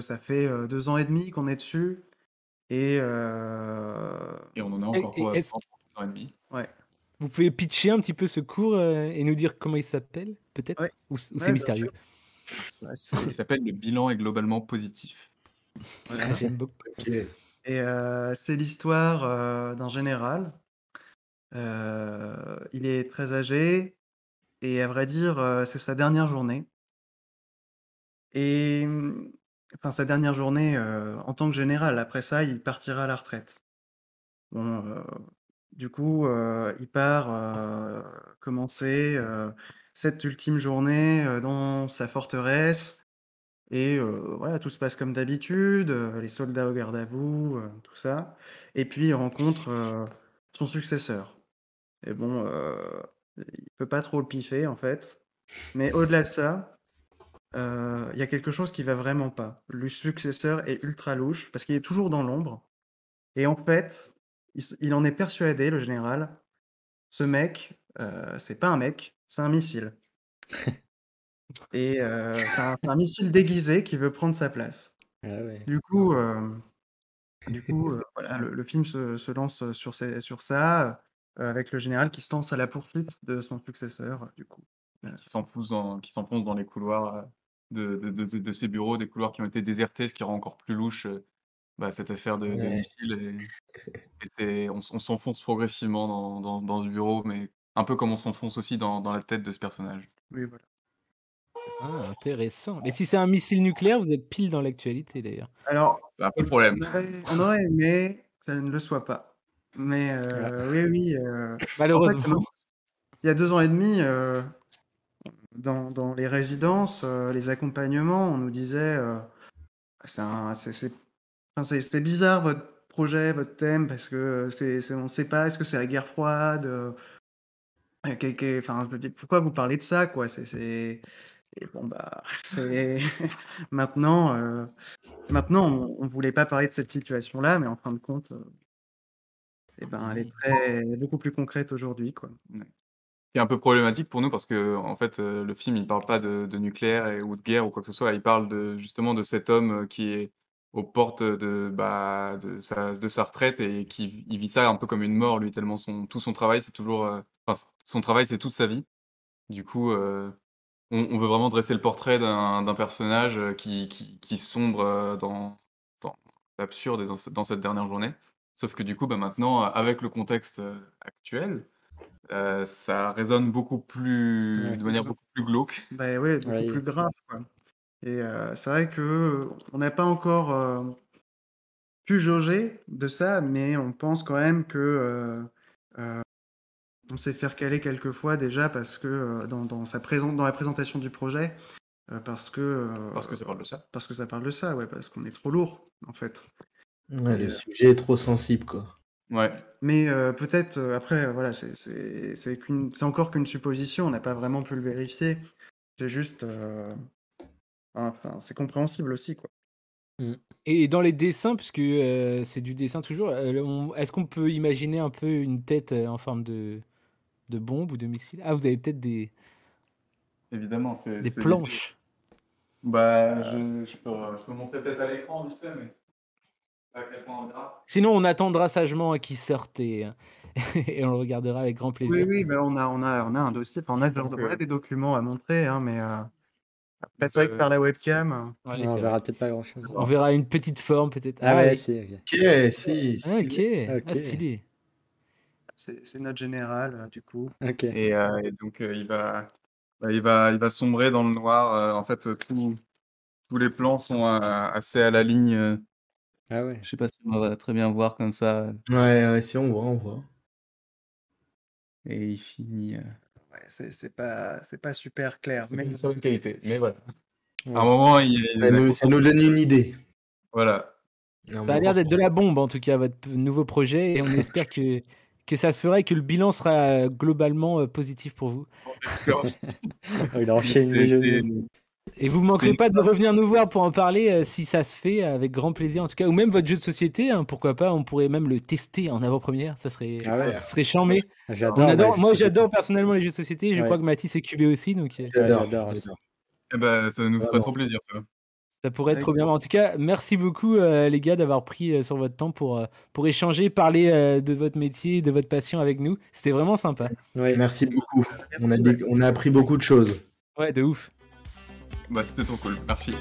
Ça fait 2 ans et demi qu'on est dessus. Et Et on en a Et, encore pour et est-ce 2 ans et demi. ouais, Vous pouvez pitcher un petit peu ce cours et nous dire comment il s'appelle, peut-être? ouais, Ou c'est ouais, bien sûr. mystérieux? Il s'appelle Le bilan est globalement positif. Voilà. J'aime beaucoup. Ok. Et c'est l'histoire d'un général. Il est très âgé et à vrai dire, c'est sa dernière journée. Et enfin sa dernière journée en tant que général. Après ça, il partira à la retraite. Bon, du coup, il part commencer cette ultime journée dans sa forteresse. Et voilà, tout se passe comme d'habitude, les soldats au garde à vous, tout ça. Et puis il rencontre son successeur. Et bon, il peut pas trop le piffer en fait. Mais au-delà de ça, il y a quelque chose qui va vraiment pas. Le successeur est ultra louche parce qu'il est toujours dans l'ombre. Et en fait, il en est persuadé, le général, ce mec, c'est pas un mec, c'est un missile. Et c'est un missile déguisé qui veut prendre sa place. Ah ouais. Du coup, voilà, le film se lance sur ça, avec le général qui se lance à la poursuite de son successeur, du coup. Qui s'enfonce dans les couloirs de ces bureaux, des couloirs qui ont été désertés, ce qui rend encore plus louche cette affaire de Ouais. missile. On s'enfonce progressivement dans ce bureau, mais un peu comme on s'enfonce aussi dans la tête de ce personnage. Oui, voilà. Ah, intéressant. Mais si c'est un missile nucléaire, vous êtes pile dans l'actualité d'ailleurs. Alors, C'est un peu le problème. on aurait aimé que ça ne le soit pas. Mais oui, en fait, c'est Malheureusement. marrant. Il y a 2 ans et demi, dans les résidences, les accompagnements, on nous disait c'est bizarre votre projet, votre thème, parce que on ne sait pas, est-ce que c'est la guerre froide enfin, je veux dire, pourquoi vous parlez de ça, quoi? Et bon, bah, c'est maintenant, on voulait pas parler de cette situation-là, mais en fin de compte, elle est beaucoup plus concrète aujourd'hui, quoi. Ouais. Qui est un peu problématique pour nous parce que en fait, le film, il parle pas de nucléaire ou de guerre ou quoi que ce soit. Il parle justement de cet homme, qui est aux portes de sa retraite et il vit ça un peu comme une mort lui, tellement tout son travail, c'est toujours, son travail, c'est toute sa vie. Du coup, on veut vraiment dresser le portrait d'un personnage, qui sombre, dans l'absurde et dans cette dernière journée. Sauf que du coup, maintenant, avec le contexte, actuel, ça résonne Ouais. de manière beaucoup plus glauque. Bah, ouais, beaucoup Ouais. plus grave, quoi. Et c'est vrai que on n'a pas encore, pu jauger de ça, mais on pense quand même que, on s'est fait recaler quelques fois déjà parce que, dans la présentation du projet, parce que Ça parle de ça. ça parle de ça, ouais, parce qu'on est trop lourd, en fait. Ouais, Et le sujet est trop sensible, quoi. Ouais. mais peut-être, après, voilà, c'est encore qu'une supposition, on n'a pas vraiment pu le vérifier. C'est juste, enfin, c'est compréhensible aussi, quoi. Et dans les dessins, puisque c'est du dessin toujours, est-ce qu'on peut imaginer un peu une tête en forme de bombe ou de missile? Ah, vous avez peut-être des Évidemment, c'est l'idée. planches. Bah, je peux montrer peut-être à l'écran vite fait, mais à quel point on verra. Sinon, on attendra sagement qu'il sorte et et on le regardera avec grand Oui, plaisir. oui, bah, on a un dossier, enfin, Donc, on a des documents à montrer, hein, mais après, c'est vrai que euh, par la webcam, Ouais, Ouais, c'est on vrai. verra peut-être pas grand-chose. On verra une petite forme peut-être. Ah ouais, oui. si, ok. Ok, si, Ah, ok. stylé. Ok. Ah, stylé. c'est notre général, du coup. Ok. et donc, il va sombrer dans le noir. En fait, tous les plans sont assez à la ligne. Ah ouais. Je sais pas si on va très bien voir comme ça. Ouais, si on voit, on voit. Et il finit. Ouais, c'est pas super clair, C'est mais pas une très bonne qualité, mais voilà. Ouais. À un moment, Ça nous donne une idée. Voilà. Ça a l'air d'être de la bombe en tout cas, votre nouveau projet, et on espère que ça se fera et que le bilan sera globalement positif pour vous. Oh, il a enchaîné les jeux de mots. Et vous ne manquerez pas de revenir nous voir pour en parler si ça se fait, avec grand plaisir en tout cas. Ou même votre jeu de société, hein, pourquoi pas, on pourrait même le tester en avant-première, ça serait, Ah ouais. ça serait charmé. J'adore. Moi j'adore personnellement les jeux de société, je Ouais. crois que Mathis est cubé aussi, donc Ouais, j'adore aussi. Eh ben, ça nous ferait Vraiment. trop plaisir, ça. ça pourrait être Avec trop bien. En tout cas, merci beaucoup les gars d'avoir pris sur votre temps pour échanger, parler de votre métier, de votre passion avec nous. C'était vraiment sympa. Ouais. Merci beaucoup. Merci, On a appris beaucoup de choses. Ouais, de ouf. Bah, c'était trop cool. Merci.